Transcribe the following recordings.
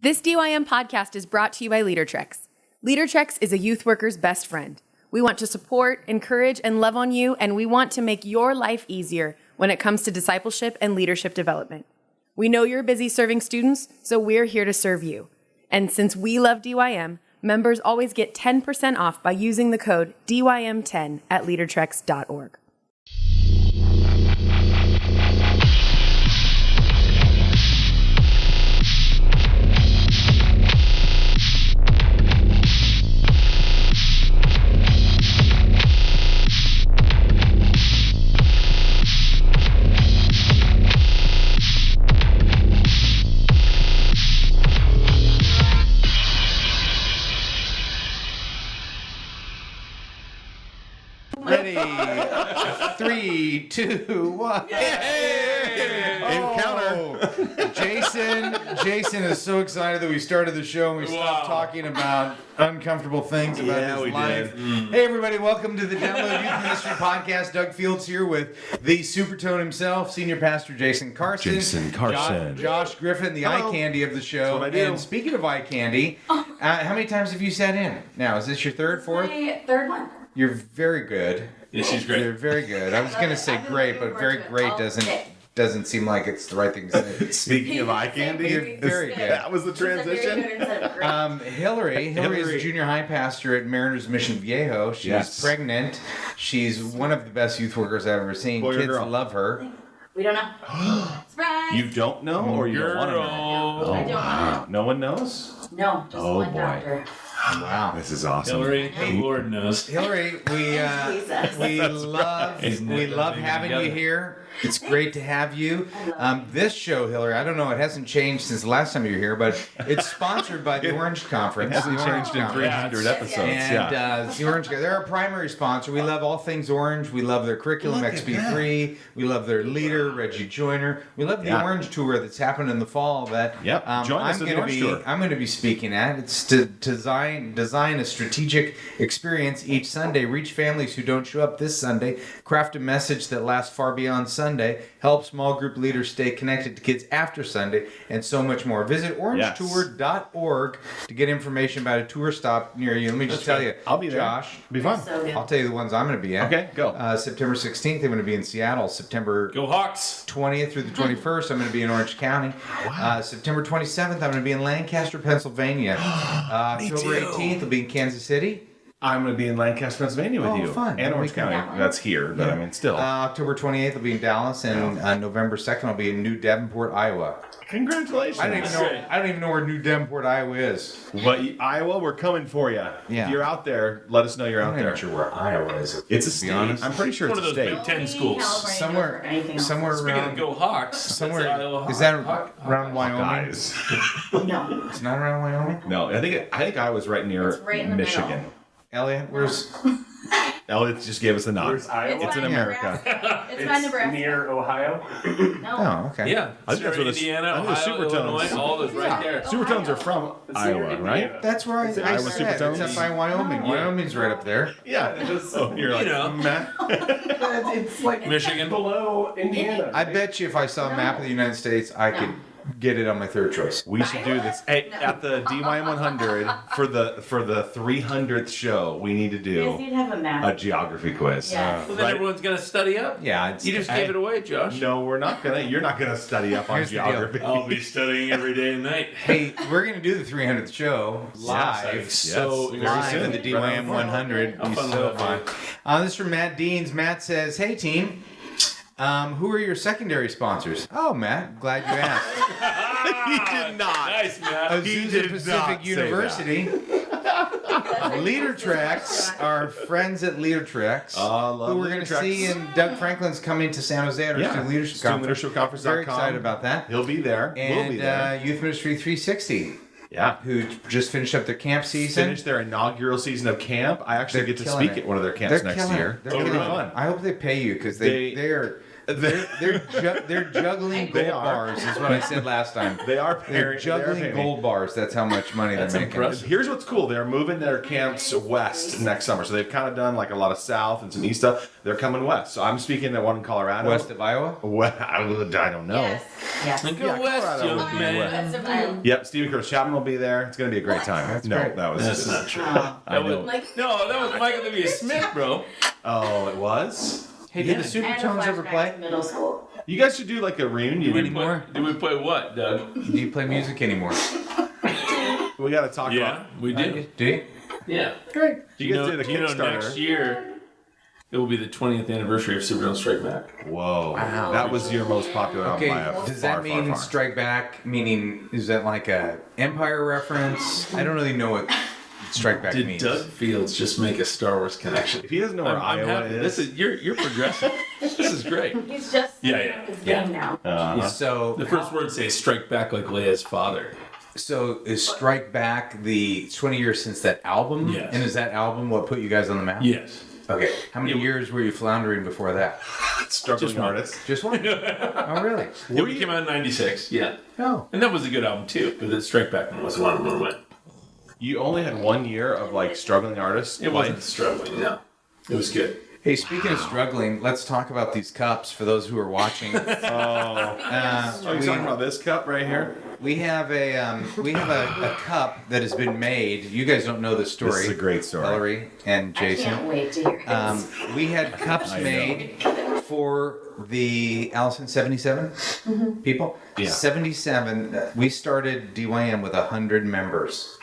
This DYM podcast is brought to you by LeaderTrex. LeaderTrex is a youth worker's best friend. We want to support, encourage, and love on you, and we want to make your life easier when it comes to discipleship and leadership development. We know you're busy serving students, so we're here to serve you. And since we love DYM, members always get 10% off by using the code DYM10 at leadertrex.org. Ready? 3, 2, 1. Encounter. Jason is so excited that we started the show and we stopped talking about uncomfortable things about his life. Hey everybody, welcome to the Download Youth Ministry Podcast. Doug Fields here with the Supertone himself, Senior Pastor Jason Carson. Josh Griffin, the eye candy of the show. That's what I do. And speaking of eye candy, how many times have you sat in? Now, is this your third, fourth? My third one. You're very good. Yeah, she's great. You're very good. I was going to say great, but very great doesn't seem like it's the right thing to say. Speaking of eye candy, You're very good. that was the transition. Hilary is a junior high pastor at Mariners Mission Viejo. She's pregnant. She's one of the best youth workers I've ever seen. Boy or Kids girl? love her. We don't know. Surprise! You don't know, or you don't want to know? I don't know. No one knows? No, just one doctor. Wow. This is awesome. Hilary, the Lord knows. Hilary, Jesus. we love having you here. It's great to have you. This show, Hilary, I don't know, it hasn't changed since the last time you were here, but it's sponsored by the Orange Conference. It hasn't The Orange changed in Conference. 300 episodes. And it's the Orange. They're our primary sponsor. We love all things Orange. We love their curriculum, XP3. We love their leader, Reggie Joyner. We love the Orange Tour that's happened in the fall. That Join us at the Orange Tour. I'm going to be speaking at. It's to design a strategic experience each Sunday. Reach families who don't show up this Sunday. Craft a message that lasts far beyond Sunday. Help small group leaders stay connected to kids after Sunday, and so much more. Visit orangetour.org to get information about a tour stop near you. Let me just tell you, I'll be there. Josh. It'll be fun. So good. I'll tell you the ones I'm going to be at. Okay, go. September 16th, I'm going to be in Seattle. September Go Hawks! 20th through the 21st, I'm going to be in Orange County. September 27th, I'm going to be in Lancaster, Pennsylvania. October 18th, I'll be in Kansas City. I'm going to be in Lancaster, Pennsylvania with you. Fun. And Orange County. That's here, but I mean, still. October 28th, I'll be in Dallas, and November 2nd, I'll be in New Devonport, Iowa. Congratulations. I don't even know where New Devonport, Iowa is. But Iowa, we're coming for you. Yeah. If you're out there, let us know you're out I'm there. not sure where Iowa is. It's a state. honest. I'm pretty sure One it's of a those state. Big Ten schools. Somewhere Speaking around. of Go Hawks, Somewhere that's Iowa is that Hawk- around Wyoming? Guys. No. It's not around Wyoming. No, I think Iowa's right near It's right in the Michigan. middle. Elliot, where's? Elliot just gave us a nod. Where's Iowa? It's in by America. Nebraska. It's by Nebraska. Near Ohio. No. Oh, okay. Yeah, I think that's where the- Indiana, I think the Ohio, Supertones- Illinois, all those right there. Supertones are from It's near Iowa, Indiana. right? That's where I it Iowa said. Supertones? It's up by Wyoming. Wyoming's right up there. Yeah. So you're like, You know. Matt. It's like Michigan. below Indiana. I bet you if I saw a map of the United States, I could get it on my third choice. We should do this. Hey, at the DY 100 for the 300th show, we need to You guys do need to have a map. a geography quiz. Yes. Well, then Right. everyone's gonna study up. Yeah, You just gave it away, Josh. No, we're not gonna. You're not gonna study up on Here's the deal. geography. I'll be studying every day and night. Hey, we're gonna do the 300th show live. Yes. So Very Live soon. in the DYM 100. How Be fun so will that fun. be? This is from Matt Deans. Matt says, "Hey team, who are your secondary sponsors?" Oh, Matt, glad you asked. He did not. Nice, Matt. Azusa did Pacific not say University. LeaderTrex, our friends at LeaderTrex, Love who we're going to LeaderTrex. see, and Doug Franklin's coming to San Jose at our Student Leadership Conference. StudentLeadershipConference.com. Very excited about that. He'll be there. And we'll be there. Youth Ministry 360, Yeah. who just finished up their camp season. Finished their inaugural season of camp. I actually They're get to killing speak it. at one of their camps They're next killing year. it. They're It'll be killing it. fun. I hope they pay you because They- they're they're juggling gold They are. bars. Is what I said last time. They are They're juggling gold bars. That's how much money they're making. impressive. Here's what's cool. They're moving their camps west next summer. So they've kind of done like a lot of south and some east stuff. They're coming west. So I'm speaking at one in Colorado. West of Iowa. Well, I don't know. Yes. Yes. And go Yeah, west, Colorado young would be man. West of Iowa. Yep, Stephen Curtis Chapman will be there. It's going to be a great time. That's no, great. that was That's not true. I know. No, that was Michael W. Smith, bro. Oh, it was? Hey, did the I had Supertones ever flashbacks play? to middle school. You guys should do like a reunion. Anymore? Do we play what, Doug? Do you play music anymore? We got to talk Yeah, about. we do. Do you? Yeah. Great. You guys know, did a you know, Kickstarter. next year it will be the 20th anniversary of Superman Strike Back. Whoa. Wow. That was your most popular album Okay, by a does far, that mean far, far. Strike Back? Meaning, is that like a Empire reference? I don't really know what Strike Back Did means. Doug Fields just make a Star Wars connection? If he doesn't know where I'm Iowa happy. is, This is you're progressing. This is great. He's just Yeah. his game now. So, The first word says "strike back" like Leia's father. so is Strike Back the 20 years since that album? Yes. And is that album what put you guys on the map? Yes. Okay. How many Yeah. years were you floundering before that? struggling Just one. artist. Just one? Oh, really? It came out in '96. Yeah. Oh. And that was a good album too. But the Strike Back one was one of them. You only had 1 year of like struggling artists. It wasn't struggling. No. It was good. Hey, speaking of struggling, let's talk about these cups for those who are watching. Oh, you're talking about this cup right here? We have a cup that has been made. You guys don't know the story. This is a great story. Hilary and I Jason. can't wait to hear this. We had cups made for the Allison 77 people. Yeah. 77. We started DYM with 100 members.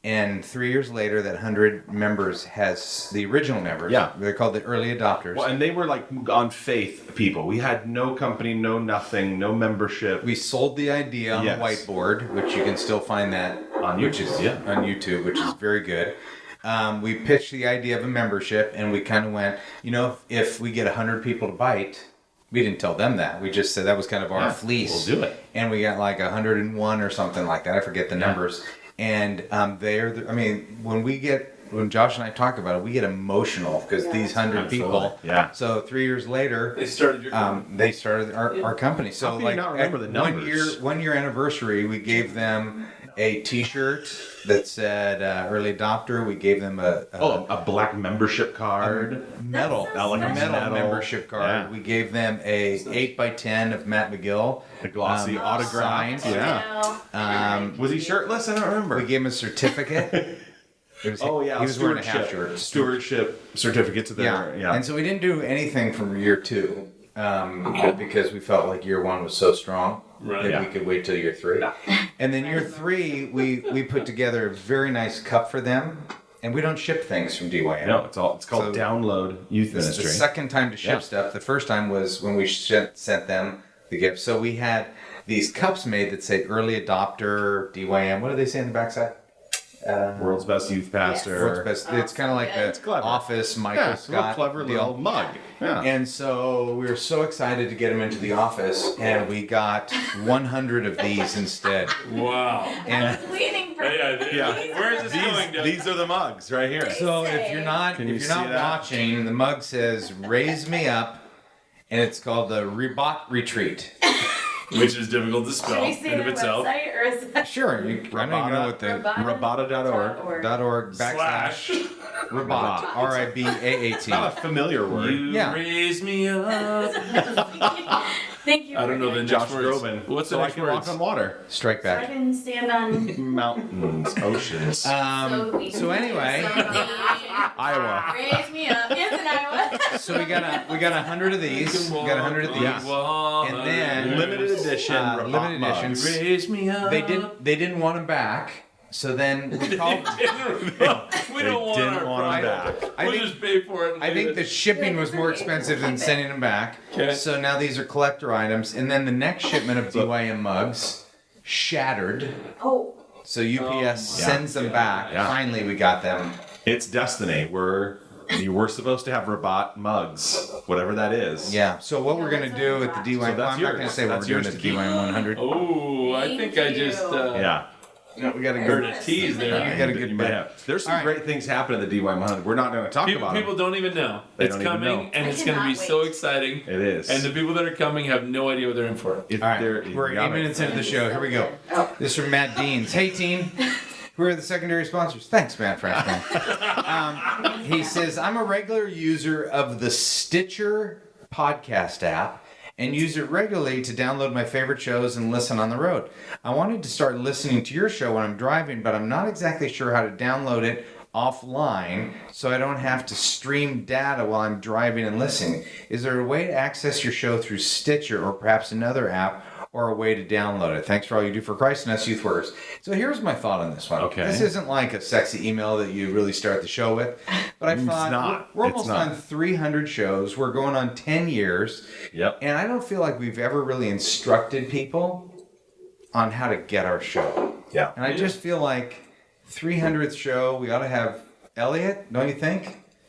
And 3 years later, that 100 members has the original members. Yeah. They're called the early adopters. Well, and they were like on faith people. We had no company, no nothing, no membership. We sold the idea on Yes. a whiteboard, which you can still find that On which YouTube, is yeah. on YouTube, which is very good. We pitched the idea of a membership, and we kind of went, if we get 100 people to bite, we didn't tell them that. We just said that was kind of our Yeah, fleece. we'll do it. And we got like 101 or something like that. I forget the numbers. And when Josh and I talk about it, we get emotional because these 100 people. Yeah. So 3 years later, They started your. they started our company. So How can you like not remember at the numbers? one year anniversary, we gave them a T-shirt that said early adopter. We gave them a black membership card. metal, That's so a metal metal. membership card. Yeah. We gave them a 8x10 of Matt McGill, A glossy autograph. signed. Yeah. Was he shirtless? I don't remember. We gave him a certificate. He was wearing a half shirt. Stewardship certificate to their And so we didn't do anything from year 2 because we felt like year 1 was so strong Right. that Yeah. we could wait till year 3. And then year 3, we put together a very nice cup for them. And we don't ship things from DYM. No, it's called So- Download Youth This is the Ministry. second time to ship Yeah. stuff. The first time was when we sent them the gift. So we had these cups made that say early adopter, DYM. What do they say on the backside? World's best youth pastor. World's best. It's kind of like the clever. Office Michael Yeah, it's a real Scott clever deal. little mug. Yeah. And so we were so excited to get them into the office, and we got 100 of these instead. Wow. And Waiting for Yeah. Where is this going, Doug? These are the mugs right here. so if you're not Can you see that? watching, the mug says "Raise Me Up," and it's called the Rebot Retreat. Which is difficult to Should spell we in say of their itself. website or is that Sure, I don't even know what the Rabata.org. .org / Slash. Rebot RIBAAT. Not a familiar word. You Yeah. raise me up. Thank you. I don't know the Josh next words. Groban. What's the so I next can words? walk on water. Strike So I back. can stand on. Mountains, oceans. So anyway, Iowa. Raise me up. Yes, in Iowa. so we got 100 of these. We got 100 of these. And then Limited edition. Rabat limited mugs. editions. Raise me up. They didn't want them back. So then we called. we don't want didn't our want 'em product. back. I We'll think- just pay for it. And I think the shipping was more expensive than sending them back. Okay. So now these are collector items. And then the next shipment of DYM mugs shattered. Oh. So UPS sends them back. Yeah. Finally, we got them. It's destiny. You were supposed to have Rabat mugs, whatever that is. Yeah. So what we're gonna do at the DYM? So that's I'm not gonna yours. say what That's we're doing yours at to the keep. DYM 100. Oh, I think I just. Yeah. No, we got to Heard go. a tease there. We got a good You may bet. have. There's some All right. great things happening at the DY100. We're not going to talk about People them. don't even know. They It's don't even coming, know. and I it's going to be cannot so wait. exciting. It is. And the people that are coming have no idea what they're in for. If All right, they're- we're you 8 got it. minutes into the show. Here we go. This is from Matt Deans. Hey, team. Who are the secondary sponsors? Thanks, Matt Freshman. He says, I'm a regular user of the Stitcher podcast app and use it regularly to download my favorite shows and listen on the road. I wanted to start listening to your show when I'm driving, but I'm not exactly sure how to download it offline so I don't have to stream data while I'm driving and listening. Is there a way to access your show through Stitcher or perhaps another app or a way to download it? Thanks for all you do for Christ and us youth workers. So here's my thought on this one. Okay. This isn't like a sexy email that you really start the show with, but I thought not. we're It's almost not. on 300 shows. We're going on 10 years. Yep. And I don't feel like we've ever really instructed people on how to get our show. Yeah. And I just feel like 300th show, we ought to have Elliot, don't you think?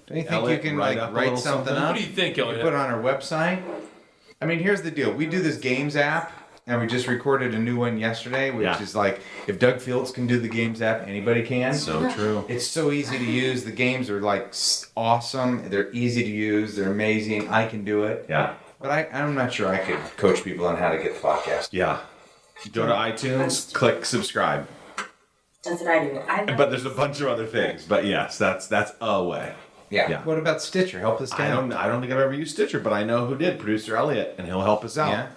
Don't you think Elliot, you can write like up a write little something something? up? What do you think, You Elliot? put it on our website. I mean, here's the deal. We do this games app, and we just recorded a new one yesterday, which Yeah. is like, if Doug Fields can do the games app, anybody can. So true. It's so easy to use. The games are like awesome. They're easy to use. They're amazing. I can do it. Yeah. But I'm not sure I could coach people on how to get the podcast. Yeah. Go to iTunes, click subscribe. That's what I do. But there's a bunch of other things. But yes, that's a way. Yeah. Yeah. What about Stitcher? Help us I down. don't think I've ever used Stitcher, but I know who did. Producer Elliot, and he'll help us out. Yeah.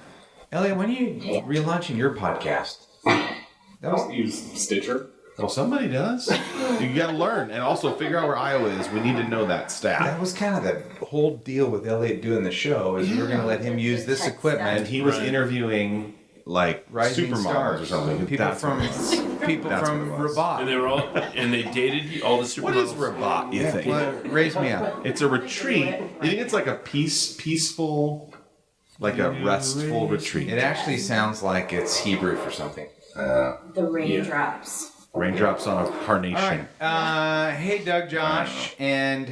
Elliot, when are you relaunching your podcast? That was Use Stitcher. Well, somebody does. You got to learn, and also figure out where Iowa is. We need to know that stat. that was kind of the whole deal with Elliot doing the show is we're going to let him use this And equipment. he was Right. interviewing like Rising supermodels stars or something. People That's from what it was. people That's from what it was. And they Rabat. were all, and they dated all the supermodels. What is Rabat? You think? Well, raise me up. It's a retreat. You think it's like a peaceful, like a restful retreat? It actually sounds like it's Hebrew for something. The raindrops. Raindrops on a carnation. All right. Hey, Doug, Josh, and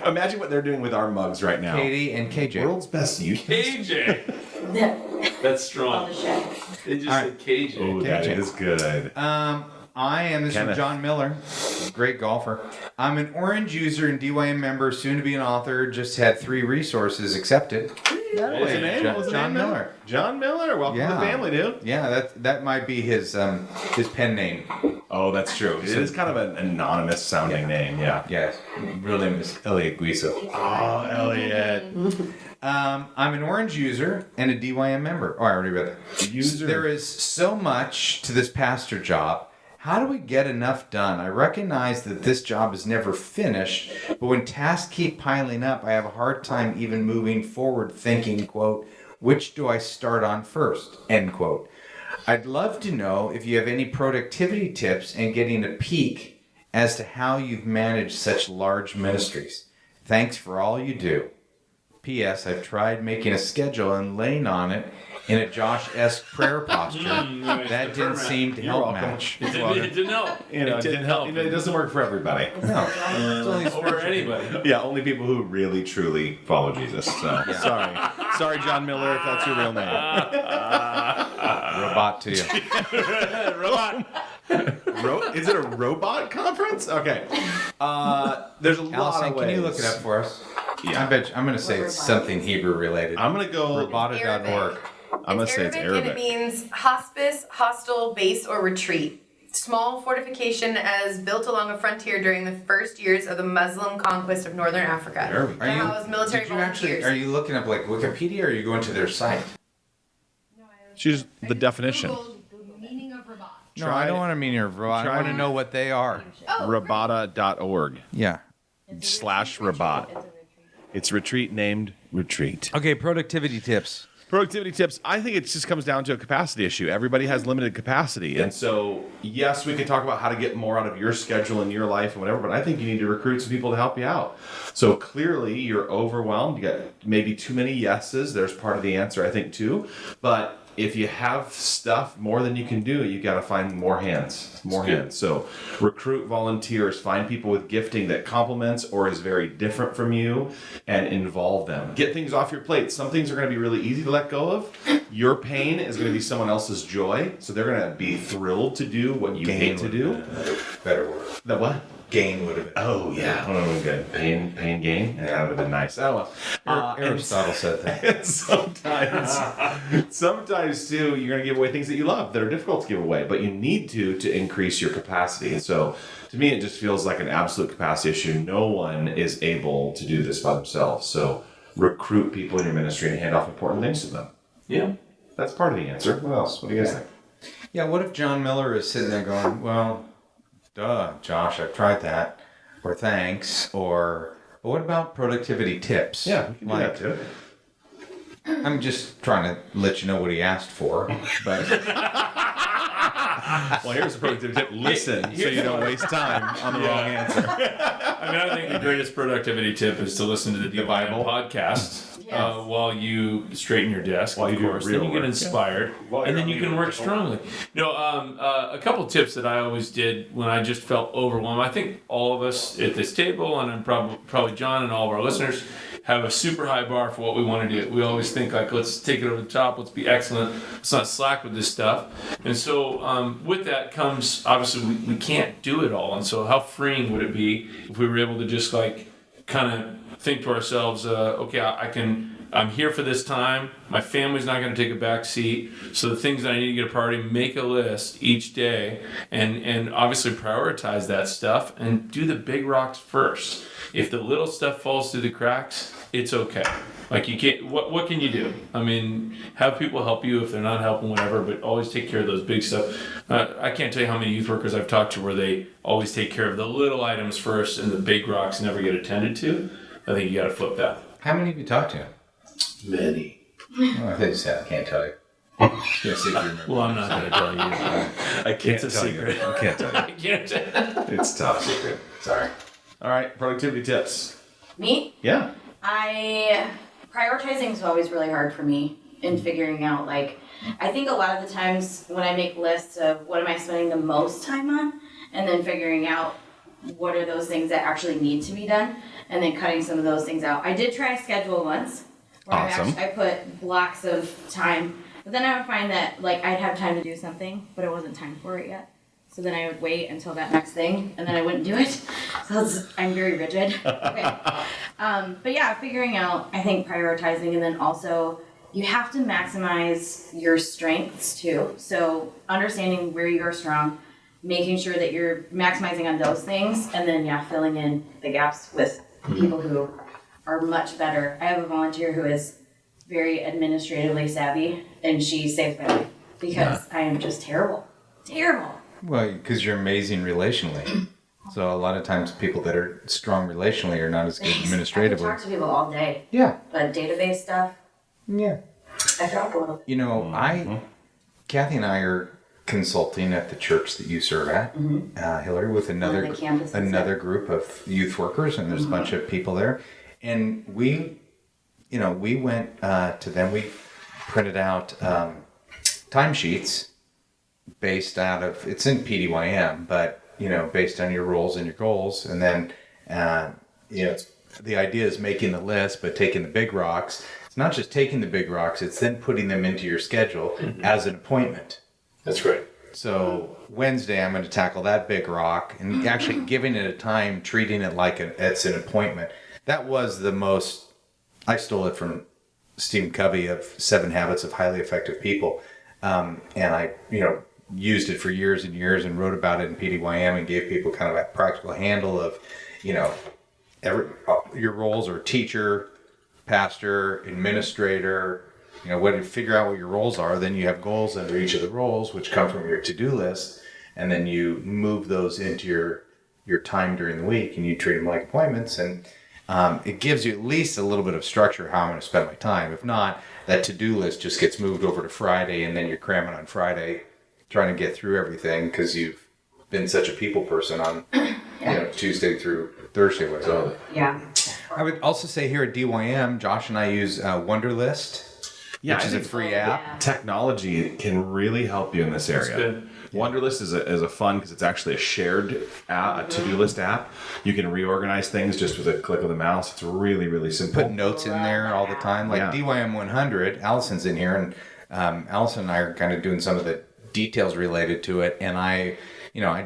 Imagine what they're doing with our mugs right now. Katie and KJ. World's best youth. KJ. The, That's all strong. the show. They just All said KJ. Oh, that KJ. is good. I am, this is from Kenneth. John Miller, great golfer. I'm an Orange user and DYM member, soon to be an author. Just had 3 resources accepted. What was the name? What was the John name? Miller. John Miller. Welcome to Yeah. the family, dude. Yeah, that might be his pen name. Oh, that's true. It is kind of an anonymous sounding name. Yeah. Yes, real name is Elliot Guiso. Oh, Elliot. I'm an Orange user and a DYM member. Oh, I already read that. User. There is so much to this pastor job. How do we get enough done? I recognize that this job is never finished, but when tasks keep piling up, I have a hard time even moving forward thinking, quote, which do I start on first, end quote. I'd love to know if you have any productivity tips and getting a peek as to how you've managed such large ministries. Thanks for all you do. P.S. I've tried making a schedule and laying on it in a Josh-esque prayer posture. Nice. That didn't seem to You're help welcome. much. It didn't help. You know, it didn't help. You know, it doesn't work for everybody. No, it's only Or spiritual. anybody. Yeah, only people who really truly follow Jesus. So sorry, John Miller, if that's your real name. Robot to you. Robot. Is it a robot conference? Okay. There's a lot Allison, of ways. can you look it up for us? Yeah. I bet I'm going to say it's something Hebrew related. I'm gonna go. Robota.org. I'm gonna say it's And Arabic. it means hospice, hostel, base, or retreat. Small fortification as built along a frontier during the first years of the Muslim conquest of northern Africa. There we go. To house military Did you actually, volunteers. are you looking up like Wikipedia or are you going to their site? She's the definition. The meaning of robot. No, Try I don't it. want to mean your robot. I Try want to it. know what they are. Rabata.org Yeah. /Rabat. It's retreat named Retreat. Okay, productivity tips. Productivity tips. I think it just comes down to a capacity issue. Everybody has limited capacity. And so, yes, we can talk about how to get more out of your schedule and your life and whatever, but I think you need to recruit some people to help you out. So clearly you're overwhelmed. You got maybe too many yeses. There's part of the answer, I think, too. But if you have stuff more than you can do, you got to find more hands. So recruit volunteers, find people with gifting that complements or is very different from you, and involve them. Get things off your plate. Some things are going to be really easy to let go of. Your pain is going to be someone else's joy, so they're going to be thrilled to do what you hate to do. Better word. The what? Gain would have been. Oh yeah, good. Pain, gain. Yeah, that would have been nice. Oh well. Aristotle said that. And sometimes too, you're gonna give away things that you love that are difficult to give away, but you need to increase your capacity. And so, to me, it just feels like an absolute capacity issue. No one is able to do this by themselves. So recruit people in your ministry and hand off important things to them. Yeah, that's part of the answer. What else? What do you guys think? Yeah, what if John Miller is sitting there going, well, duh, Josh, I've tried that. Or thanks. Or what about productivity tips? Yeah, we can do that too. I'm just trying to let you know what he asked for. But well, here's a productivity tip. Listen so you don't waste time on the wrong answer. I mean, I think the greatest productivity tip is to listen to the Bible podcast while you straighten your desk, While of you do course. real Then you get work. inspired, While and you're then you on can the work other strongly. No, a couple tips that I always did when I just felt overwhelmed. I think all of us at this table, and probably John and all of our listeners, have a super high bar for what we want to do. We always think like, let's take it over the top, let's be excellent, let's not slack with this stuff. And so with that comes, obviously, we can't do it all. And so how freeing would it be if we were able to just like kind of think to ourselves, okay, I'm here for this time. My family's not going to take a back seat. So the things that I need to get a priority, make a list each day and obviously prioritize that stuff and do the big rocks first. If the little stuff falls through the cracks, it's okay. Like you can't, what can you do? I mean, have people help you if they're not helping, whatever, but always take care of those big stuff. I can't tell you how many youth workers I've talked to where they always take care of the little items first and the big rocks never get attended to. I think you got to flip that. how many have you talked to? Many. Oh, I think you said I can't tell you. Just gonna see if you remember. Well, I'm not going to tell you. I can't It's a tell secret. you. I can't tell you. I can't. It's top secret. Sorry. All right, productivity tips. Me? Yeah. Prioritizing is always really hard for me in figuring out, like, I think a lot of the times when I make lists of what am I spending the most time on, and then figuring out what are those things that actually need to be done, and then cutting some of those things out. I did try a schedule once, where Awesome. I put blocks of time, but then I would find that, like, I'd have time to do something, but it wasn't time for it yet. So then I would wait until that next thing, and then I wouldn't do it. So I'm very rigid. Okay. But yeah, figuring out, I think, prioritizing, and then also you have to maximize your strengths too. So understanding where you're strong, making sure that you're maximizing on those things, and then filling in the gaps with people who are much better. I have a volunteer who is very administratively savvy, and she saves my life because I am just terrible. Terrible. Well, because you're amazing relationally. So a lot of times people that are strong relationally are not as good I could administratively. talk to people all day, Yeah. but database stuff, Yeah. I drop a little. You know, Kathy and I are consulting at the church that you serve at, Hilary, with another the campuses, another group of youth workers, and there's a bunch of people there. And we went to them. We printed out timesheets based out of, it's in PDYM, but based on your roles and your goals. And then the idea is making the list, but taking the big rocks. It's not just taking the big rocks, it's then putting them into your schedule as an appointment. That's great. So Wednesday, I'm going to tackle that big rock, and actually giving it a time, treating it like it's an appointment. That was the most, I stole it from Stephen Covey of 7 Habits of Highly Effective People. And I, used it for years and years and wrote about it in PDYM and gave people kind of a practical handle of, your roles are teacher, pastor, administrator, when you figure out what your roles are, then you have goals under each of the roles, which come from your to-do list, and then you move those into your time during the week, and you treat them like appointments, and it gives you at least a little bit of structure how I'm going to spend my time. If not, that to-do list just gets moved over to Friday, and then you're cramming on Friday, trying to get through everything because you've been such a people person on Tuesday through Thursday, whatever. Yeah. I would also say here at DYM, Josh and I use Wunderlist. Yeah, which I is a think free app. Yeah. technology can really help you in this area. good. Wunderlist is a fun because it's actually a shared app, a to-do list app. You can reorganize things just with a click of the mouse. It's really, really simple. Put notes in there all the time. Like Yeah. DYM 100, Allison's in here, and Allison and I are kind of doing some of the details related to it. And I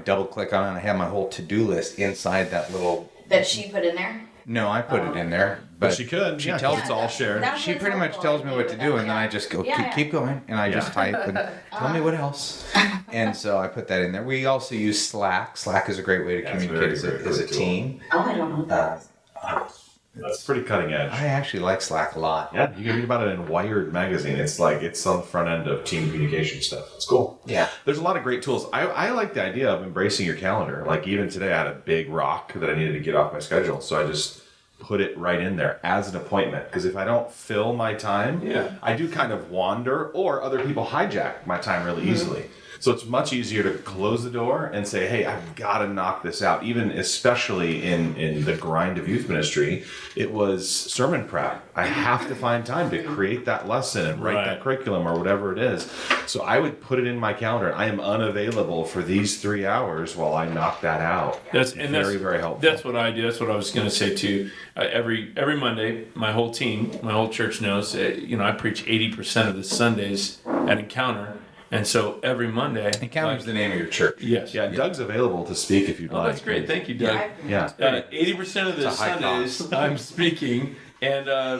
double click on it, and I have my whole to-do list inside that little. That she put in there. No, I put it in there, But but she could. She yeah, tells it's all shared. That she was pretty much helpful, tells I me think, what to with do, that, and then I yeah. just go Yeah, keep going, and I just type and tell me what else. And so I put that in there. We also use Slack. Slack is a great way to Yeah, it's communicate very, very as a good tool. team. Oh, I don't know what that is. That's pretty cutting edge. I actually like Slack a lot. Yeah, you can read about it in Wired magazine. It's on the front end of team communication stuff. It's cool. Yeah. There's a lot of great tools. I like the idea of embracing your calendar. Like even today, I had a big rock that I needed to get off my schedule, so I just put it right in there as an appointment. Because if I don't fill my time, I do kind of wander, or other people hijack my time really easily. So it's much easier to close the door and say, hey, I've got to knock this out. Even especially in the grind of youth ministry, it was sermon prep. I have to find time to create that lesson and write that curriculum or whatever it is. So I would put it in my calendar. I am unavailable for these 3 hours while I knock that out. That's very, very helpful. That's what I do. That's what I was going to say too. Every Monday, my whole team, my whole church knows. I preach 80% of the Sundays at Encounter, and so every Monday. Encounter's the name of your church. Yes. Yeah, Doug's available to speak if you'd like. That's great. Thank you, Doug. Yeah. 80% of the It's a high Sundays I'm speaking, and my I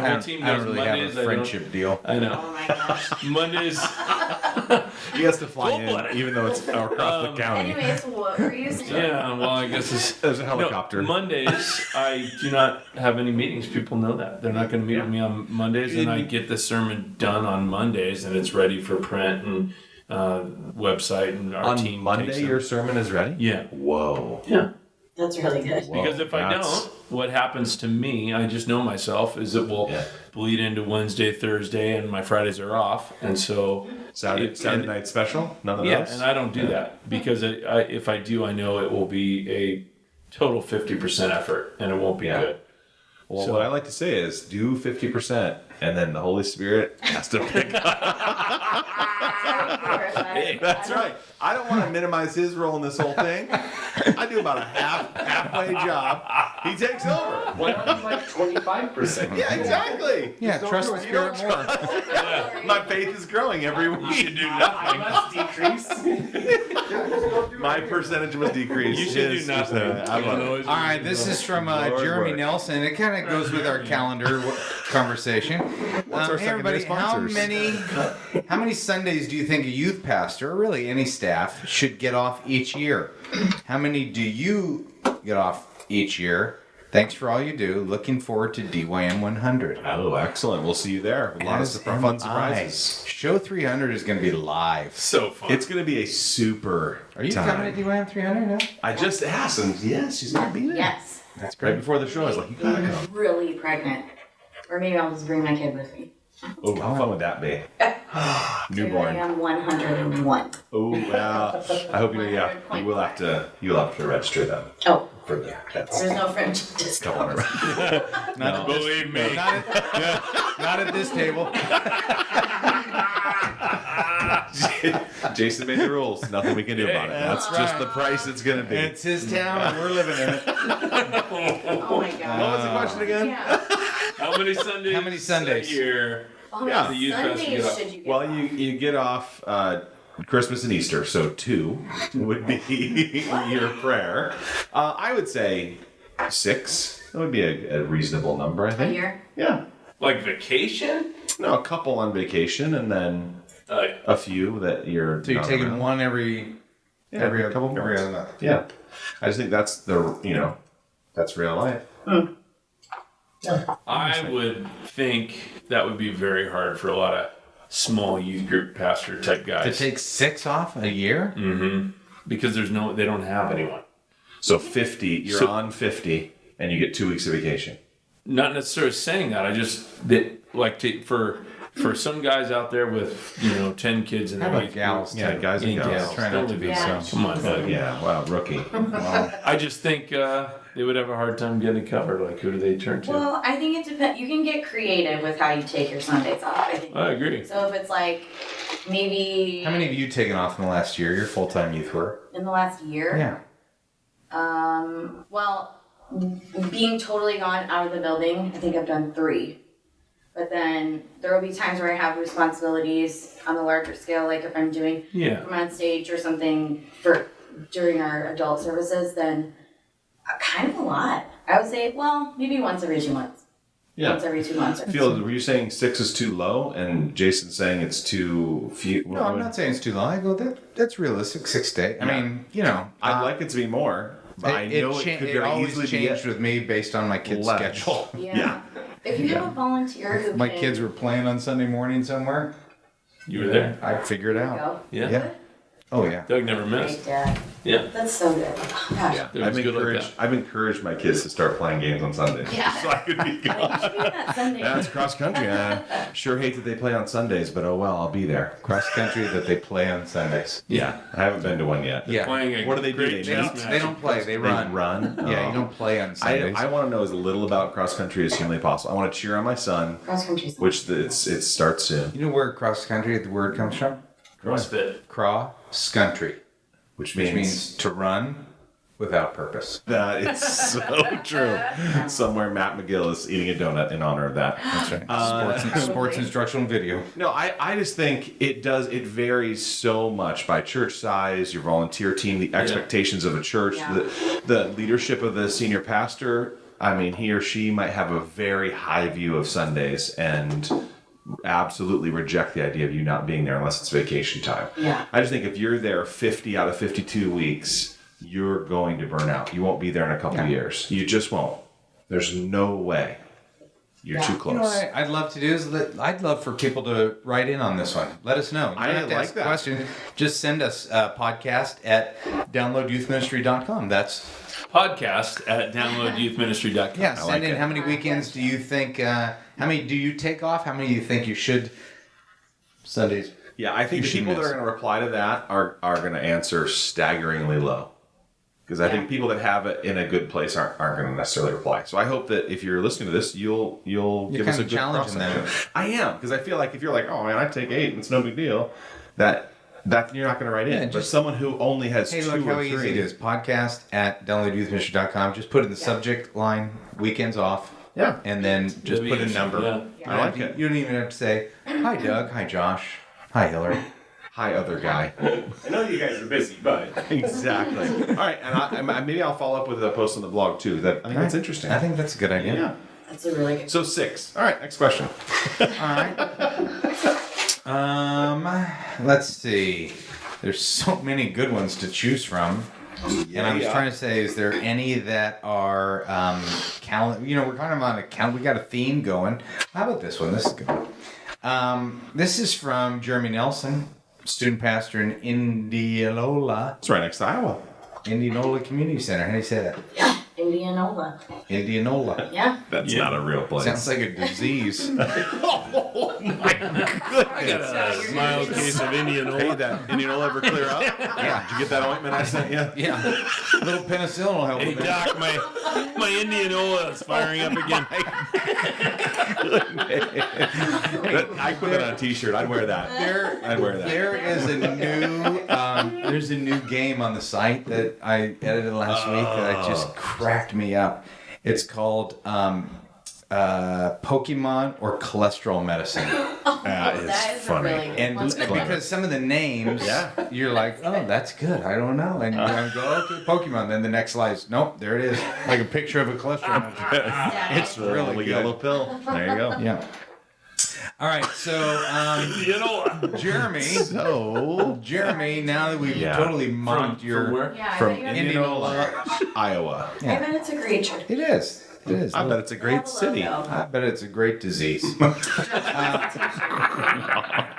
whole don't, team I don't knows really Mondays. have a friendship deal. I know. Oh my gosh. Mondays. He has to fly Cold-blooded. in, even though it's across the county. Anyways, what were you saying? Yeah. Well, I guess it's. There's a helicopter. No, Mondays, I do not have any meetings. People know that. They're not going to meet with me on Mondays, and I get the sermon done on Mondays, and it's ready for print and website, and our On team Monday, takes them. your sermon is ready? Yeah. Whoa. Yeah. That's really good. Because if I don't, what happens to me, I just know myself, is it will bleed into Wednesday, Thursday, and my Fridays are off. And so Saturday night special? None of yeah, those? and I don't do that because if I do, I know it will be a total 50% effort, and it won't be good. Well, what I like to say is do 50%, and then the Holy Spirit has to pick up. That's right. I don't want to minimize his role in this whole thing. I do about a halfway job. He takes over. Well, I'm like 25%. Yeah, exactly. Yeah, trust the Spirit more. My faith is growing every week. You should do I nothing. must decrease. My percentage was decreased. You should do His nothing. percentage- I love it. All right, this is from Lord Jeremy work. Nelson. It kind of goes with our calendar conversation. our Hey everybody, secondary sponsors? how many Sundays do you think a youth pastor, or really any staff, should get off each year? How many do you get off each year? Thanks for all you do. Looking forward to DYM 100. Oh, excellent. We'll see you there. A lot of fun surprises. Show 300 is going to be live. So fun. It's going to be a super Are you time. coming to DYM 300 now? I just asked, and yes, she's going to be there. Yes. That's Right great. before the show, I was like, you gotta come. I'm really pregnant. Or maybe I'll just bring my kid with me. Oh, how fun would that be? Newborn. I'm 101. Oh, yeah. I hope you'll have to register them Oh, for the pets. there's no French discount. Not, Believe me. not at this table. Jason made the rules. Nothing we can do about it. That's That's just right. the price it's going to be. It's his town, and we're living in it. Oh my god. What was the question again? Yeah. How many Sundays? How many Sundays? A year? How Yeah. many The youth fest you get Sundays off. should you get? Well, you get off Christmas and Easter, so 2 would be your prayer. I would say 6. That would be a reasonable number, I a think. year? Yeah. Like vacation? No, a couple on vacation, and then a few that you're. So you're not taking around. one every every couple months. other month. Yeah, I just think that's that's real life. I would think that would be very hard for a lot of small youth group pastor type To guys. take 6 off a year? Because they don't have anyone. So 50, you're on 50, and you get 2 weeks of vacation. Not necessarily saying that. I just for for some guys out there with 10 kids in How their about gals? Yeah, too? guys and Yeah, gals. gals. Try not to be Yeah. so. Come on, buddy. Yeah, wow, rookie. I just think they would have a hard time getting covered. Like, who do they turn to? Well, I think it depends. You can get creative with how you take your Sundays off. I think. I agree. So if it's like maybe How many have you taken off in the last year? Your full-time youth work? in the last year. Yeah. Well, being totally gone out of the building, I think I've done 3. But then there will be times where I have responsibilities on a larger scale, like if I'm doing Yeah. I'm on stage or something for during our adult services, then kind of a lot. I would say, well, maybe once every 2 months. Yeah. Once every 2 months. Field, were you saying 6 is too low, and Jason's saying it's too few? No, I'm not saying it's too long. I go, that's realistic, 6 days. I Yeah. mean, I'd like it to be more, but I know it could it very always easily changed be with me based on my kids' less. schedule. Yeah. If you have a volunteer who My can kids were playing on Sunday morning somewhere. You were there. I'd figure it out. go. Yeah. Yeah. Oh, yeah. Doug never Great missed. dad. Yeah. That's so good. Oh, gosh. Yeah, It was good like that. I've encouraged my kids to start playing games on Sundays. Yeah. So I could be gone. Like, you should be in that Sunday. That's cross country. I sure hate that they play on Sundays, but oh well, I'll be there. Cross country that they play on Sundays. Yeah, I haven't been to one yet. Yeah. Playing a What do they do? great They chess don't- match. They don't play, they run. Run. Yeah, Oh. you don't play on I, Sundays. I want to know as little about cross country as humanly possible. I want to cheer on my son, Cross country. it starts soon. You know where cross country, the word comes from? CrossFit. Cross-country, Which which means to run without purpose. that it's so true. Somewhere Matt McGill is eating a donut in honor of that. That's right. Sports instructional video. No, I just think it varies so much by church size, your volunteer team, the expectations of a church, Yeah. the leadership of the senior pastor. I mean, he or she might have a very high view of Sundays and absolutely reject the idea of you not being there unless it's vacation time. Yeah. I just think if you're there 50 out of 52 weeks, you're going to burn out. You won't be there in a couple of years. You just won't. There's no way. You're Yeah. too You close. know what I'd love to do is I'd love for people to write in on this one. Let us know. You I don't have to like ask a that. question. Just send us a podcast at downloadyouthministry.com. That's Podcast at downloadyouthministry.com. yeah. I Send like in it. how many weekends do you think? How many do you take off? How many do you think you should? Sundays. Yeah, I think You the should people that miss. are going to reply to that are going to answer staggeringly low. Because I think people that have it in a good place aren't going to necessarily reply. So I hope that if you're listening to this, you'll give us kind a of good challenging them. cross-section. I am, because I feel like if you're like, oh man, I take 8, it's no big deal. That you're not going to write in. Yeah, but just- someone who only has Hey, 2 look how or easy 3. it is. Podcast at downloadyouthministry.com. Just put in the subject line "weekends off." Yeah. And then just put a easy, number. yeah. I like it. You don't even have to say, "Hi, Doug. Hi, Josh. Hi, Hilary." Hi, other guy. I know you guys are busy, but Exactly. All right, and maybe I'll follow up with a post on the blog too. I think that's interesting. I think that's a good idea. Yeah. That's a really good. So 6. All right, next question. All right. Let's see. There's so many good ones to choose from. And I was trying to say, is there any that are we're kind of on a we got a theme going. How about this one? This is good. This is from Jeremy Nelson, student pastor in Indianola It's right next to Iowa. Community Center. How do you say that? Yeah, Indianola. Indianola. Yeah. That's Yeah. not a real place. Sounds like a disease. I got a mild case of Indianola. Hey, that Indianola ever clear up? Yeah. Did you get that ointment I sent you? Yeah. A little penicillin will help Hey with that. Doc, my Indianola is firing up again. I put that on a T-shirt. I'd wear that. I'd wear that. There is a new there's a new game on the site that I edited last week that just cracked me up. It's called Pokemon or cholesterol medicine. That is That is funny. a really good And one. because some of the names, Yeah. you're like, oh, that's good. I don't know. And you go, okay, Pokemon. Then the next slide is, nope, there it is. Like a picture of a cholesterol medicine. Yeah, It's really good. yellow pill. There you go. Yeah. All right, so Indianola. Jeremy, now that we've Yeah. totally mocked your From where? Yeah, I From bet you have Indianola, Iowa. I bet it's a great church. It is. It is. I bet it's a great city. I bet it's a great disease.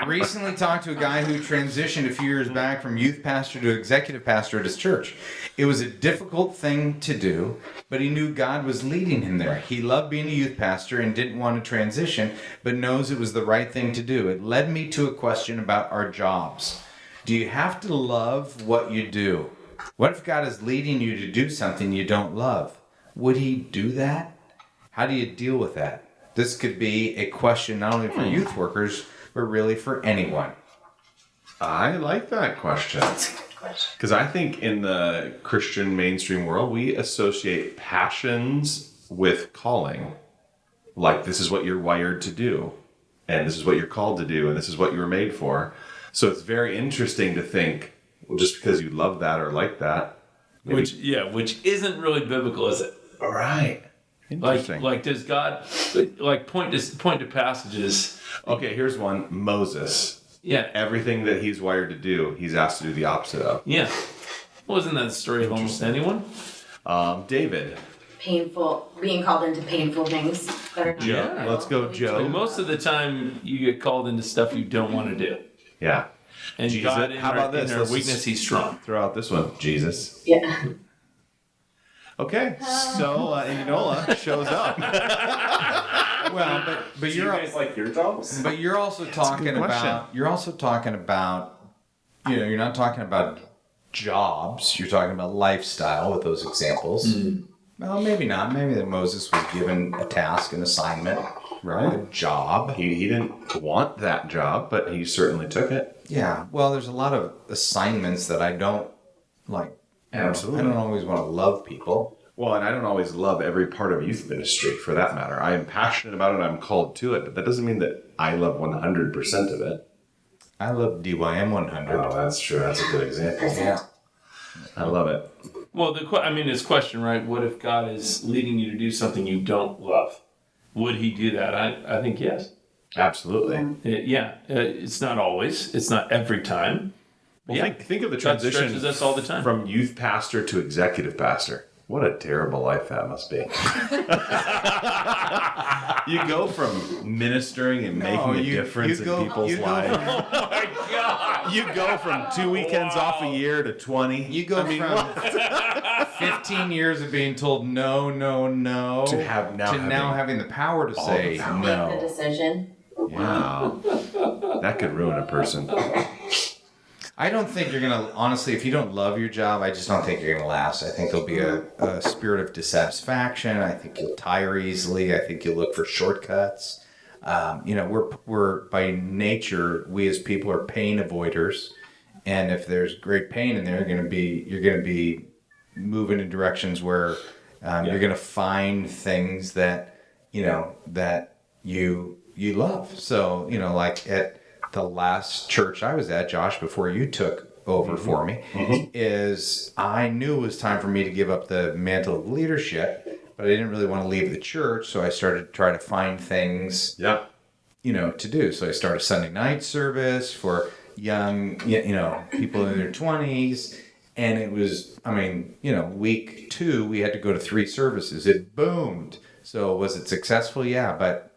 recently talked to a guy who transitioned a few years back from youth pastor to executive pastor at his church. It was a difficult thing to do, but he knew God was leading him there. He loved being a youth pastor and didn't want to transition, but knows it was the right thing to do. It led me to a question about our jobs. Do you have to love what you do? What if God is leading you to do something you don't love? Would he do that? How do you deal with that? This could be a question not only for youth workers, but really for anyone. I like that question. Because I think in the Christian mainstream world, we associate passions with calling. Like, this is what you're wired to do, and this is what you're called to do, and this is what you were made for. So it's very interesting to think, well, just because you love that or like that. Maybe... Which isn't really biblical, is it? All right. Interesting. Like does God point to passages? Okay, here's one. Moses. Yeah. Everything that he's wired to do, he's asked to do the opposite of. Yeah. Wasn't that the story of almost anyone? David. Being called into painful things that are not Joe. Bible. Let's go, Joe. Like most of the time, you get called into stuff you don't want to do. Yeah. And Jesus. God, in How about this? in our weakness, he's strong. Throw out this one. Jesus. Yeah. Okay, so Enola shows up. Well, but Do you you're guys like your jobs? but you're also talking about you're not talking about jobs. You're talking about lifestyle with those examples. Well, maybe not. Maybe that Moses was given a task, an assignment, Right. a job. He didn't want that job, but he certainly took it. Yeah. Well, there's a lot of assignments that I don't like. Absolutely. I don't always want to love people. Well, and I don't always love every part of youth ministry, for that matter. I am passionate about it. I'm called to it, but that doesn't mean that I love 100% of it. I love DYM 100. Oh, that's true. That's a good example. Yeah. I love it. Well, this question, right? What if God is leading you to do something you don't love? Would he do that? I think yes. Absolutely. It's not always. It's not every time. Well, Yeah. think of the God transition stretches us all the time. from youth pastor to executive pastor. What a terrible life that must be. You go from ministering and making a difference in people's lives. Oh my God! You go from 2 weekends off a year to 20. You go from 15 years of being told no, no, no To now having the power to say the power. Make the no. decision. Wow. That could ruin a person. I don't think you're going to, honestly, if you don't love your job, I just don't think you're going to last. I think there'll be a spirit of dissatisfaction. I think you'll tire easily. I think you'll look for shortcuts. We're by nature, we as people are pain avoiders. And if there's great pain in there, you're going to be moving in directions where you're going to find things that, that you love. So, like at the last church I was at, Josh, before you took over for me, is I knew it was time for me to give up the mantle of leadership, but I didn't really want to leave the church, so I started to try to find things, to do. So I started Sunday night service for young, people in their 20s, and it was, week 2, we had to go to 3 services. It boomed. So was it successful? Yeah, but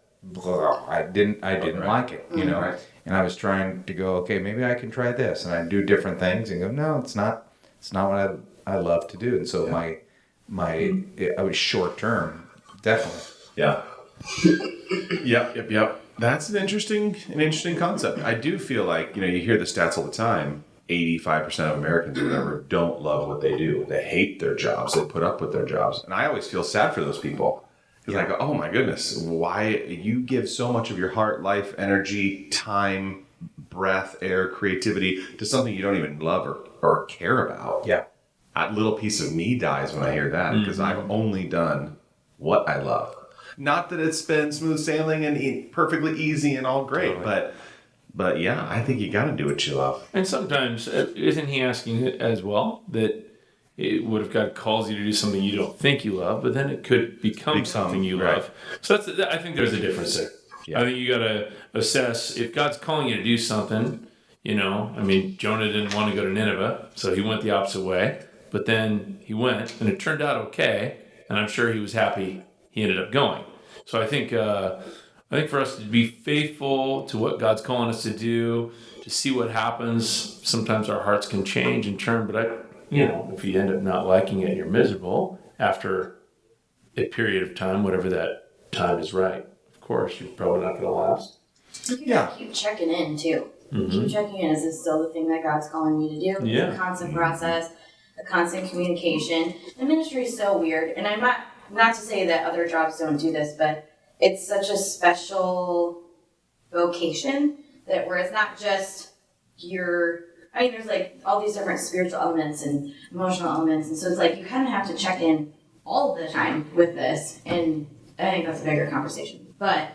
I didn't like it, Right. And I was trying to go, okay, maybe I can try this, and I do different things, and go, no, it's not what I love to do. And so I was short term, definitely. Yeah. Yep. That's an interesting concept. I do feel like, you hear the stats all the time. 85% of Americans or whatever don't love what they do. They hate their jobs. They put up with their jobs. And I always feel sad for those people. Because I go, oh my goodness, why you give so much of your heart, life, energy, time, breath, air, creativity to something you don't even love or care about. Yeah. That little piece of me dies when I hear that, because I've only done what I love. Not that it's been smooth sailing and perfectly easy and all great, Totally. but yeah, I think you got to do what you love. And sometimes, isn't he asking as well that what if God calls you to do something you don't think you love, but then it could become something you right. love? So I think there's a difference there. Yeah. I think you got to assess if God's calling you to do something. Jonah didn't want to go to Nineveh, so he went the opposite way. But then he went, and it turned out okay, and I'm sure he was happy he ended up going. So I think I think for us to be faithful to what God's calling us to do, to see what happens, sometimes our hearts can change and turn, but if you end up not liking it, you're miserable after a period of time, whatever that time is right. Of course, you're probably not going to last. You gotta keep checking in too. Keep checking in. Is this still the thing that God's calling me to do? Yeah. It's a constant process, a constant communication. The ministry is so weird, and I'm not to say that other jobs don't do this, but it's such a special vocation that where it's not just there's like all these different spiritual elements and emotional elements, and so it's like you kind of have to check in all the time with this, and I think that's a bigger conversation. But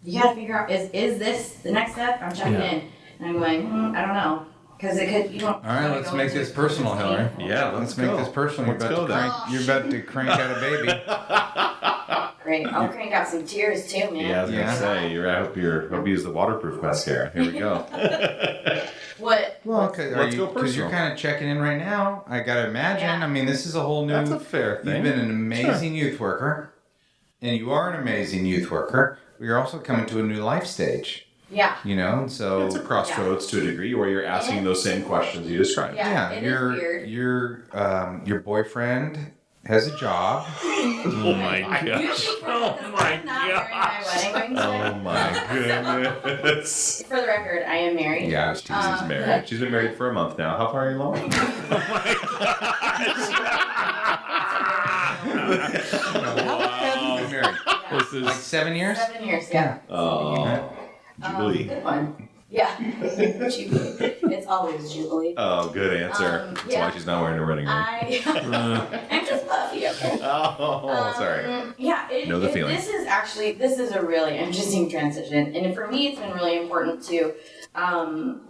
you gotta figure out, is this the next step? I'm checking in, and I'm going, I don't know, because it could, you don't. All right, let's make this personal, Hilary. Yeah, Let's make this personal. You're about to crank out a baby. Great, I'll crank out some tears too, man. Yeah, I was gonna say. I hope you use the waterproof mascara. Here we go. What? Well, Let's go because you're personal. kind of checking in right now. I gotta imagine. Yeah. I mean, this is a whole new. That's a fair thing. You've been an amazing youth worker, and you are an amazing youth worker. But you're also coming to a new life stage. Yeah. And so It's a crossroads to a degree where you're asking those same questions you described. Yeah. It is weird. your boyfriend has a job. Oh my gosh. Oh my Not wearing my wedding ring today. Oh my goodness. For the record, I am married. Yeah, I was teasing. She's married. She's been married for a month now. How far are you along? Been married This is like 7 years. 7 years, yeah. Oh, Jubilee. Good one. Yeah. Jubilee. It's always Jubilee. Oh, good answer. That's yeah. why she's not wearing a wedding ring. I'm just puffy, okay? Oh, sorry. Yeah, Know the feeling. This is a really interesting transition, and for me, it's been really important to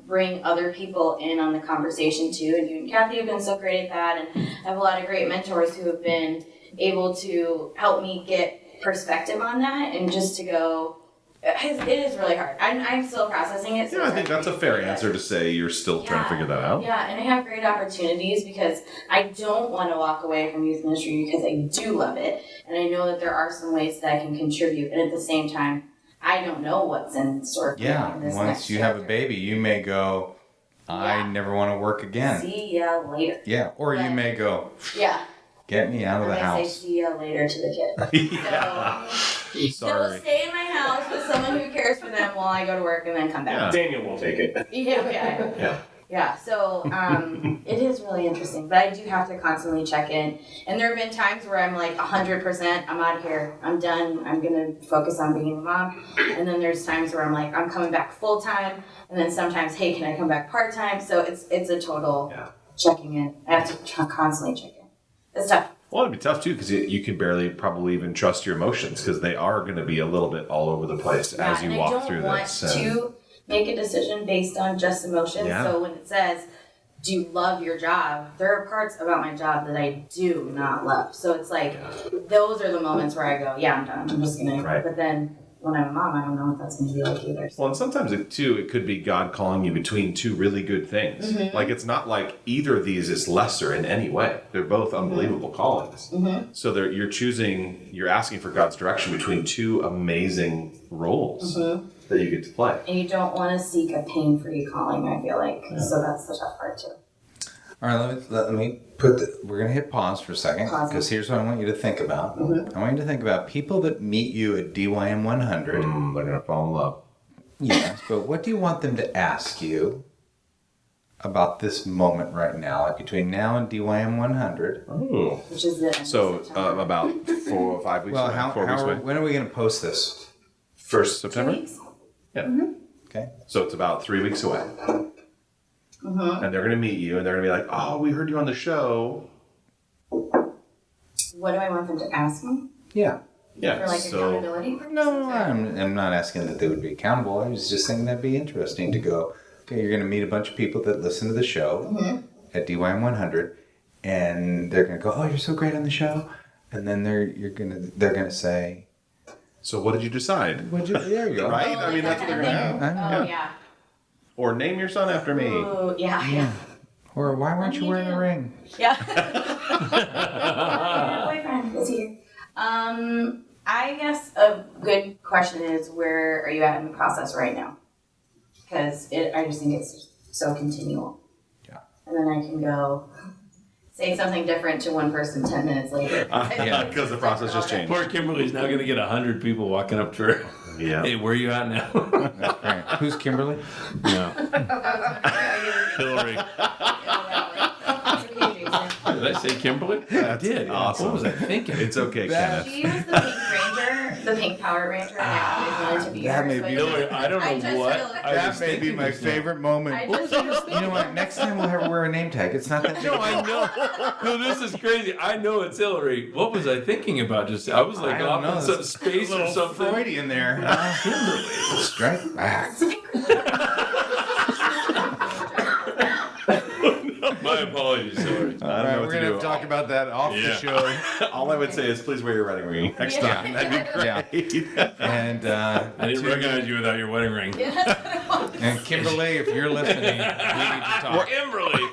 bring other people in on the conversation too. And you and Kathy have been so great at that, and I have a lot of great mentors who have been able to help me get perspective on that, and just to go. It is really hard. I'm still processing it. So Yeah, I think that's a fair answer to say you're still trying to figure that out. Yeah, and I have great opportunities because I don't want to walk away from youth ministry because I do love it. And I know that there are some ways that I can contribute. And at the same time, I don't know what's in store for me in this Once next you have a chapter. baby, you may go, I never want to work again. See ya later. Yeah, or you But- may go, Yeah. get me out of I'm the going to say house. see ya later to the kid. So, they'll Sorry. stay in my house with someone who cares for them while I go to work and then come back. Daniel will take it. Yeah, so it is really interesting, but I do have to constantly check in. And there have been times where I'm like 100%, I'm out of here, I'm done, I'm gonna focus on being a mom. And then there's times where I'm like, I'm coming back full time, and then sometimes, hey, can I come back part time? So it's a total checking in. I have to constantly check in. It's tough. Well, it'd be tough too because you can barely probably even trust your emotions because they are going to be a little bit all over the place as you walk through this. I don't want to make a decision based on just emotions. Yeah. So when it says, do you love your job? There are parts about my job that I do not love. So it's like, those are the moments where I go, yeah, I'm done. I'm just going to, but then when I'm a mom, I don't know what that's going to be like either. So. Well, and sometimes it could be God calling you between two really good things. Mm-hmm. Like it's not like either of these is lesser in any way. They're both unbelievable callings. Mm-hmm. So you're asking for God's direction between two amazing roles that you get to play. And you don't want to seek a pain-free calling, I feel like. Yeah. So that's the tough part too. All right, let me we're going to hit pause for a second because here's what I want you to think about. I want you to think about people that meet you at DYM 100. They're going to fall in love. Yes, but what do you want them to ask you about this moment right now, like between now and DYM 100? Oh. Which is the So about 4 or 5 weeks Well, away. 4 weeks away. when are we going to post this? 1st September? 2 weeks. Yeah. Okay. So it's about 3 weeks away. And they're going to meet you and they're going to be like, oh, we heard you on the show. What do I want them to ask me? Yeah. Yeah. For like accountability purposes? No, I'm not asking that they would be accountable. I was just thinking that'd be interesting to go, okay, you're going to meet a bunch of people that listen to the show at DYM 100, and they're going to go, oh, you're so great on the show. And then they're going to say, So what did you decide? there you go. Right? Oh, I mean, like that's what that they're kind going of to thing? have. Oh, yeah. Or name your son after me. Oh, yeah. Or why weren't you wearing a ring? Yeah. Your boyfriend is here. I guess good question is, where are you at in the process right now? Because I just think it's so continual. Yeah. And then I can go say something different to one person 10 minutes later. Because the process just changed. Poor Kimberly's now going to get 100 people walking up to her. Yeah. Hey, where are you at now? That's great. Who's Kimberly? No. Hilary. It's okay, Jason. Did I say Kimberly? I did. awesome. What was I thinking? It's okay, Kenneth. She was the Pink Ranger, the Pink Power Ranger, and I always wanted to be That her. may so be- Hilary, I don't I know just what. realized- I That was may be thinking my just now. favorite moment. I just realized- You know what? Next time we'll have her wear a name tag. It's not that big. No, I know. No, this is crazy. I know it's Hilary. What was I thinking about? Just I was like I don't off know. in some There's space a or little something. Freudian there. Strike back. My apologies, Hilary. I don't All right, know we're what gonna to have do. to talk about that off the Yeah. show. All I would say is please wear your wedding ring next Yeah. time. That'd be great. And I didn't recognize you without your wedding ring. and Kimberly, if you're listening, we need to talk. Kimberly.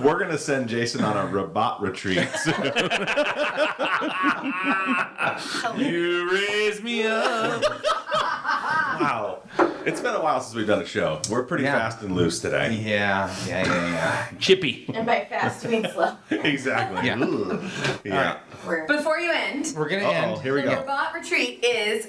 We're going to send Jason on a robot retreat soon. You raise me up. Wow. It's been a while since we've done a show. We're pretty Yeah. fast and loose today. Yeah. Chippy. And by fast, you mean slow. Exactly. Yeah. Ugh. Yeah. We're- Before you end, We're gonna Uh-oh, end. here we the go. Robot Retreat is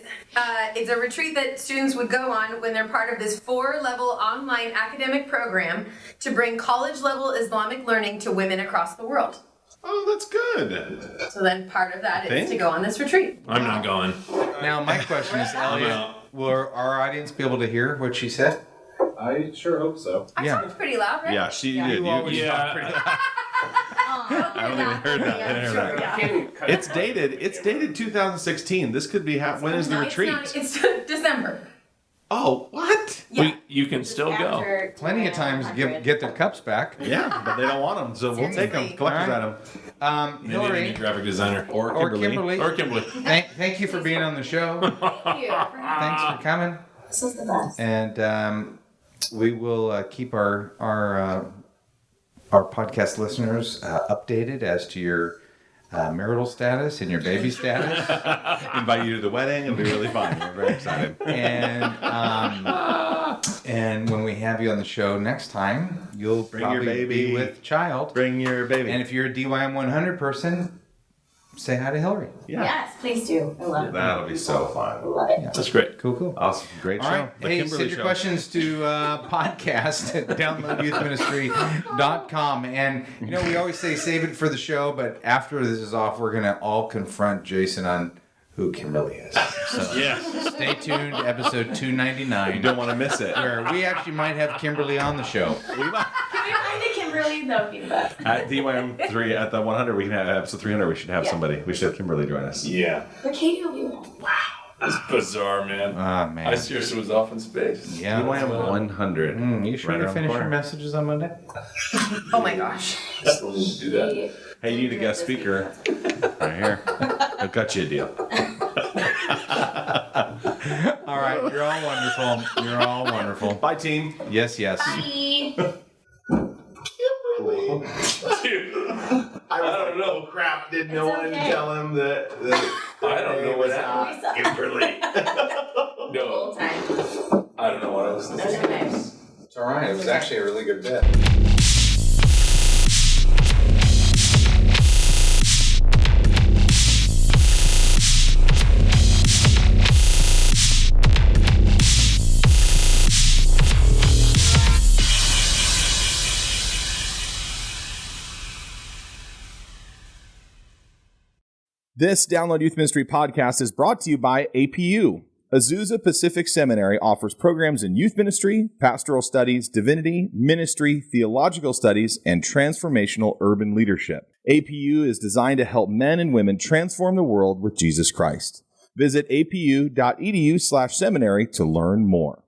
it's a retreat that students would go on when they're part of this 4-level online academic program to bring college-level Islamic learning to women across the world. Oh, that's good. So then part of that is Think? to go on this retreat. I'm not going. Now my question is, I'm Elliot, out. will our audience be able to hear what she said? I sure hope so. I Yeah. talked pretty loud, right? Yeah, she Yeah. did. You always Yeah. talk pretty loud. I don't even heard that. I didn't hear that. Yeah. Can cut It's it. dated. It's dated 2016. This could be. When is the No, retreat? It's December. Oh, what? Yeah. You can still go. After Plenty of times to get their cups back. Yeah, but they don't want them, so we'll take them. Seriously. Collector's All item. Maybe a new Hillary graphic designer. or Kimberly, Or Kimberly. thank you for being on the show. Thank you. Thanks for coming. This is the best. And we will keep our podcast listeners updated as to your marital status and your baby status. Invite you to the wedding. It'll be really fun. We're very excited. And when we have you on the show next time, you'll Bring your probably baby. be with child. Bring your baby. And if you're a DYM 100 person, say hi to Hilary. yeah, Yes, please do. I love it. that'll be so fun. Love it. That's great. Cool. Awesome. Great All show. right. The Hey, Kimberly send your show. questions to podcast at downloadyouthministry.com. And, you know, we always say save it for the show, but after this is off, we're going to all confront Jason on who Kimberly is. So Yeah. stay tuned to episode 299, You don't want to miss it. where we actually might have Kimberly on the show. We might- Can you find a Kimberly? That would be the best. At DYM3, at the 100, we can have episode 300. We should have Yeah. somebody. We should have Kimberly join us. Yeah. But Katie will be there. That's bizarre, man. Ah, man. I seriously was off in space. Yeah. DYM 100. You sure Right to around the finish your corner. messages on Monday? Oh my gosh. I still need to do that. Hey, you need a guest speaker. Right here. I've got you a deal. All right. You're all wonderful. You're all wonderful. Bye, team. Yes. Bye. I don't know. Crap, did no It's one okay. tell him that I don't know what happened. We suck. Kimberly? The No, whole time. I don't know what I was thinking. Okay. It's all right. It was actually a really good bit. This Download Youth Ministry podcast is brought to you by APU. Azusa Pacific Seminary offers programs in youth ministry, pastoral studies, divinity, ministry, theological studies, and transformational urban leadership. APU is designed to help men and women transform the world with Jesus Christ. Visit apu.edu/seminary to learn more.